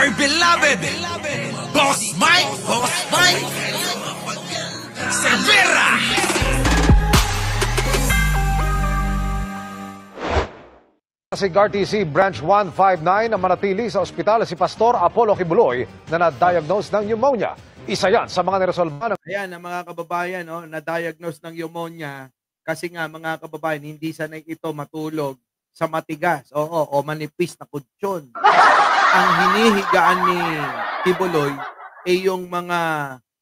my beloved Boss Mike Cervera. Sa RTC Branch 159 na manatili sa ospital si Pastor Apollo Kibuloy na na-diagnose ng pneumonia. Isa yan sa mga niresolba ng... Ayan, ang mga kababayan, na-diagnose ng pneumonia kasi nga mga kababayan, hindi sanay ito matulog sa matigas o manipis na kutsyon. Ang hinihigaan ni Kibuloy ay yung mga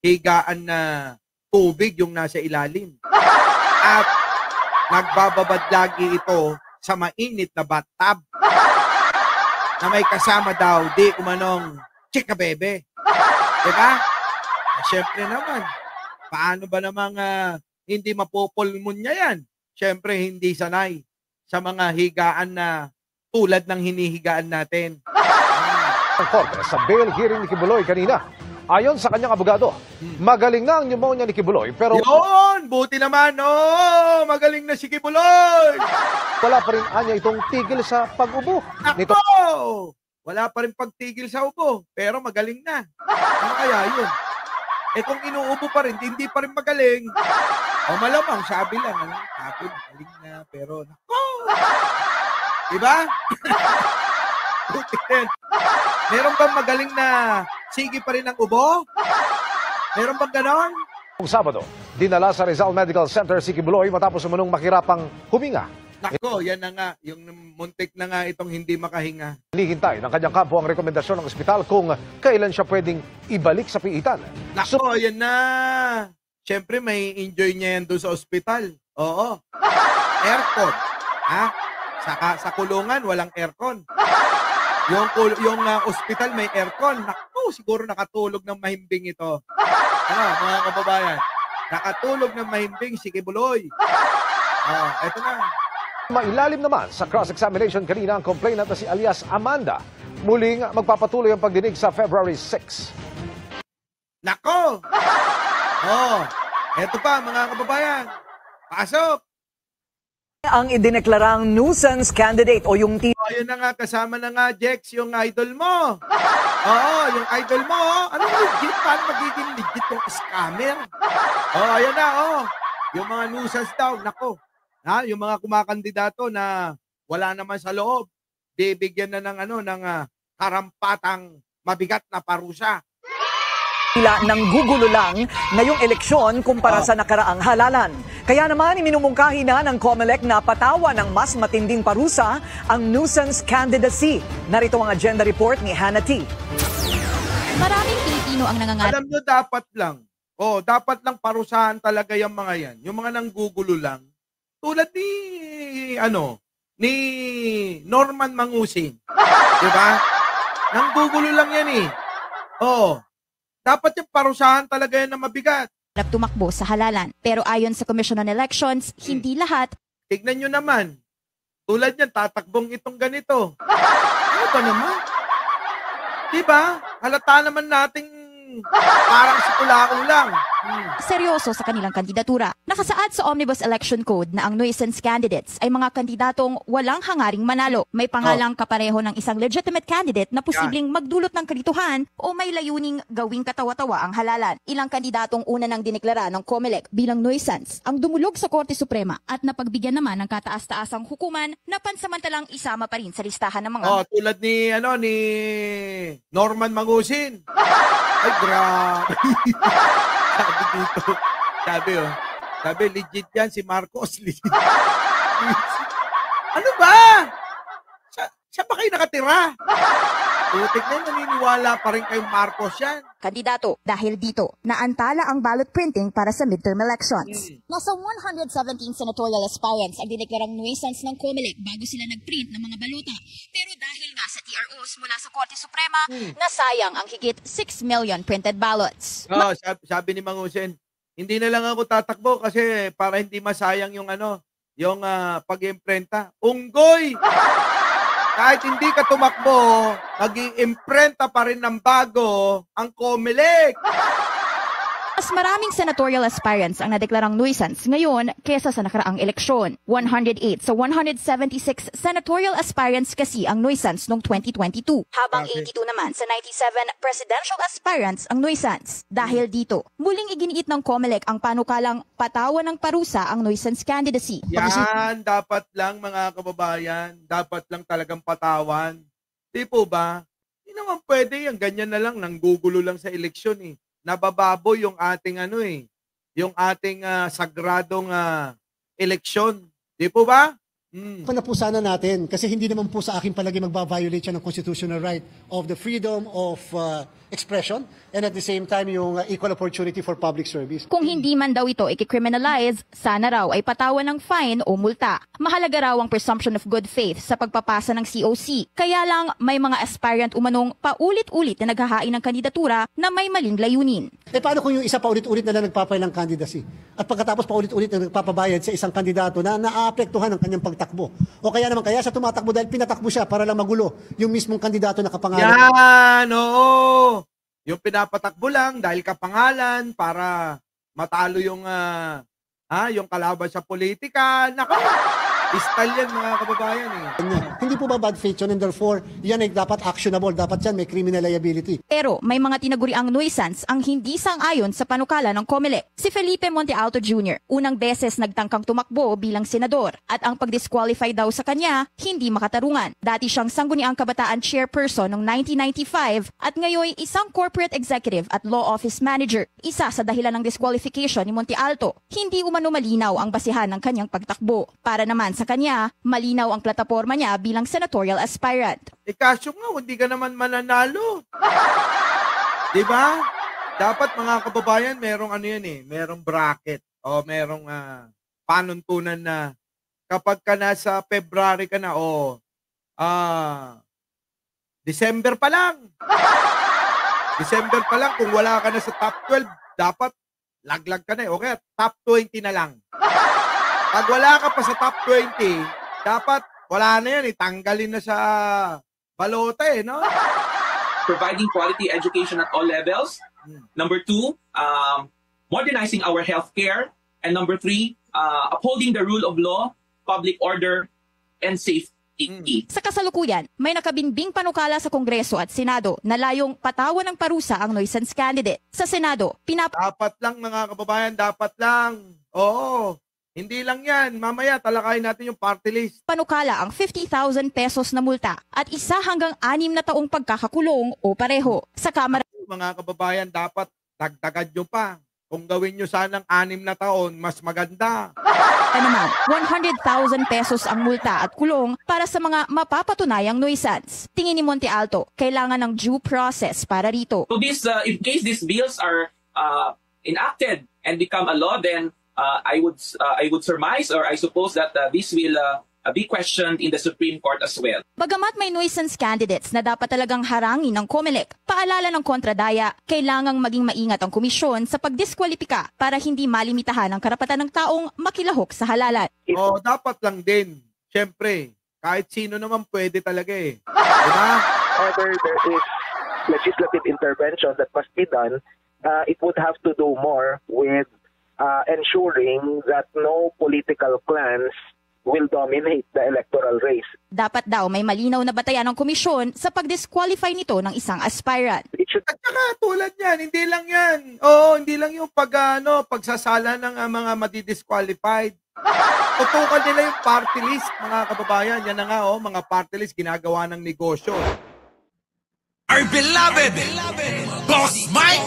higaan na tubig yung nasa ilalim. At nagbababad lagi ito sa mainit na bathtub na may kasama daw di umanong chika bebe. Diba? Siyempre naman, paano ba namang hindi mapupulmonya yan? Siyempre hindi sanay sa mga higaan na tulad ng hinihigaan natin. Ang korte sa bail hearing ni Kibuloy kanina. Ayon sa kanyang abogado, magaling na ang pneumonia ni Kibuloy pero... Yun! Buti naman, magaling na si Kibuloy! Wala pa rin anya itong tigil sa pag-ubo. Ako! Wala pa rin pagtigil sa ubo, pero magaling na. Ano kaya yun? Kung inuubo pa rin, hindi pa rin magaling. Malamang, sabi lang, sabi, magaling na, pero nako! Diba? Meron bang magaling na sige pa rin ang ubo? Meron bang ganon? Noong Sabado, dinala sa Rizal Medical Center si Kibuloy matapos umunong makirapang huminga. Nako, yan na nga. Yung muntik na nga itong hindi makahinga. Hinihintay ng kanyang kampo ang rekomendasyon ng ospital kung kailan siya pwedeng ibalik sa piitan. Nako, yan na. Siyempre, may enjoy niya yan doon sa ospital. Oo. Aircon. Ha? Sa kulungan, walang aircon. Yung ospital may aircon. Naku, siguro nakatulog ng mahimbing ito. Ano, mga kababayan? Nakatulog ng mahimbing si Kibuloy. Eto na. Mailalim naman sa cross-examination kanina ang complainant na si alias Amanda. Muling magpapatuloy ang pagdinig sa February 6. Nako! Eto pa, mga kababayan. Pasok! Ang idineklarang nuisance candidate o yung ayun na nga, kasama na nga, Jex, yung idol mo. Yung idol mo. Ano legit? Paano magiging legit yung scammer? Ayan na, yung mga nuisance daw, nako. Yung mga kumakandidato na wala naman sa loob, bibigyan na ng karampatang mabigat na parusa. Nang gugulo lang ngayong eleksyon kumpara sa nakaraang halalan. Kaya naman iminumungkahi na ng COMELEC na patawan ng mas matinding parusa ang nuisance candidacy. Narito ang agenda report ni Hannah T. Maraming Pilipino ang nangangarap. Alam nyo, dapat lang parusahan talaga yung mga yan. Yung mga nanggugulo lang. Tulad ni Norman Mangusin. Diba? Nanggugulo lang yan eh. Dapat yung parusahan talaga yan na mabigat. Tumakbo sa halalan. Pero ayon sa Commission on Elections, hindi lahat. Tignan nyo naman. Tulad yan, tatakbong itong ganito. Ano ba naman? Diba? Halata naman nating parang sikulaong lang. Seryoso sa kanilang kandidatura. Nakasaad sa Omnibus Election Code na ang nuisance candidates ay mga kandidatong walang hangaring manalo. May pangalang kapareho ng isang legitimate candidate na posibleng magdulot ng kalituhan o may layuning gawing katawa-tawa ang halalan. Ilang kandidatong una nang dineklara ng COMELEC bilang nuisance ang dumulog sa Korte Suprema at napagbigyan naman ng kataas-taasang hukuman na pansamantalang isama pa rin sa listahan ng mga... tulad ni Norman Mangusin. Ay, grabe. Sabi dito. Sabi, legit yan si Marcos. Ano ba? Siya ba kayo nakatira? Putik na naniniwala pa rin kay Marcos yan. Kandidato, dahil dito, naantala ang ballot printing para sa midterm elections. Nasa 117 senatorial aspirants ang dineklarang nuisance ng COMELEC bago sila nag-print ng mga balota. Pero dahil nga sa TROs mula sa Korte Suprema, nasayang ang higit 6 million printed ballots. Sabi ni Mangusin, hindi na lang ako tatakbo kasi para hindi masayang yung pag-imprenta. Unggoy! Kahit hindi ka tumakbo, mag-i-imprenta pa rin ng bago ang COMELEC. Mas maraming senatorial aspirants ang nadeklarang nuisance ngayon kesa sa nakaraang eleksyon. 108 sa 176 senatorial aspirants kasi ang nuisance noong 2022. Habang 82 naman sa 97 presidential aspirants ang nuisance. Dahil dito, muling iginiit ng COMELEC ang panukalang patawan ng parusa ang nuisance candidacy. Yan, dapat lang mga kababayan, dapat lang talagang patawan. Di po ba? Hindi naman pwede yan, ganyan na lang, nanggugulo lang sa eleksyon eh. Nabababo yung ating yung ating sagradong eleksyon. Di po ba? Na po sana natin kasi hindi naman po sa akin palagi magba-violate siya ng constitutional right of the freedom of expression and at the same time yung equal opportunity for public service. Kung hindi man daw ito i-criminalize, sana raw ay patawan ng fine o multa. Mahalaga raw ang presumption of good faith sa pagpapasa ng COC. Kaya lang may mga aspirant umanong paulit-ulit na naghahain ng kandidatura na may maling layunin. Paano kung yung isa paulit-ulit na lang nagpapay ng candidacy at pagkatapos paulit-ulit na nagpapabayad sa isang kandidato na naaapektuhan ng kanyang pagtakbo? O kaya naman kaya siya tumatakbo dahil pinatakbo siya para lang magulo yung mismong kandidato na kapangalan. Yan, oo. Yung pinapatakbo lang dahil kapangalan para matalo yung kalaban sa politika. Naka, style yan mga kababayan eh. Hindi po ba bad faith yun and therefore yan ay dapat actionable, dapat yan may criminal liability. Pero may mga tinaguriang nuisance ang hindi sang-ayon sa panukala ng COMELEC. Si Felipe Monte Alto Jr. unang beses nagtangkang tumakbo bilang senador at ang pag-disqualify daw sa kanya hindi makatarungan. Dati siyang sangguniang kabataan chairperson noong 1995 at ngayon isang corporate executive at law office manager. Isa sa dahilan ng disqualification ni Monte Alto, hindi umano malinaw ang basihan ng kanyang pagtakbo. Para naman sa kanya, malinaw ang plataporma niya bilang senatorial aspirant. Kasyo nga, hindi ka naman mananalo. Diba? Dapat mga kababayan, merong merong bracket o merong panuntunan na kapag ka nasa February ka na o December pa lang. December pa lang, kung wala ka na sa top 12, dapat laglag ka na okay, top 20 na lang. Pag wala ka pa sa top 20, dapat wala na yan, tanggalin na sa balota no? Providing quality education at all levels. Number 2, modernizing our healthcare. And number 3, upholding the rule of law, public order, and safety. Sa kasalukuyan, may nakabinbing panukala sa Kongreso at Senado na layong patawan ng parusa ang nuisance candidate. Sa Senado, dapat lang mga kababayan, dapat lang. Oo. Hindi lang yan. Mamaya talakayin natin yung party list. Panukala ang 50,000 pesos na multa at 1 hanggang 6 na taong pagkakakulong o pareho. Sa Kamara, mga kababayan, dapat dagdagan nyo pa. Kung gawin nyo sanang 6 na taon, mas maganda. naman, 100,000 pesos ang multa at kulong para sa mga mapapatunayang nuisance. Tingin ni Monte Alto, kailangan ng due process para rito. So this, in case these bills are enacted and become a law, then I would surmise, or I suppose that this will be questioned in the Supreme Court as well. Bagamat may nuisance candidates na dapat talagang harangin ng COMELEC, paalala ng kontradaya, kailangang maging maingat ang komisyon sa pagdiskwalipika para hindi malimitahan ang karapatan ng taong makilahok sa halalan. Oh, dapat lang din. Siyempre, kahit sino naman pwede talaga eh. Diba? Whether there is legislative intervention that must be done, it would have to do more with ensuring that no political clans will dominate the electoral race. Dapat daw may malinaw na batayan ng komisyon sa pag-disqualify nito ng isang aspirant. At saka tulad yan, hindi lang yan. Oo, hindi lang yung pagsasala ng mga madidisqualified. Tutukan nila yung party list, mga kababayan. Yan na nga, mga party list ginagawa ng negosyo. Our beloved Boss Mike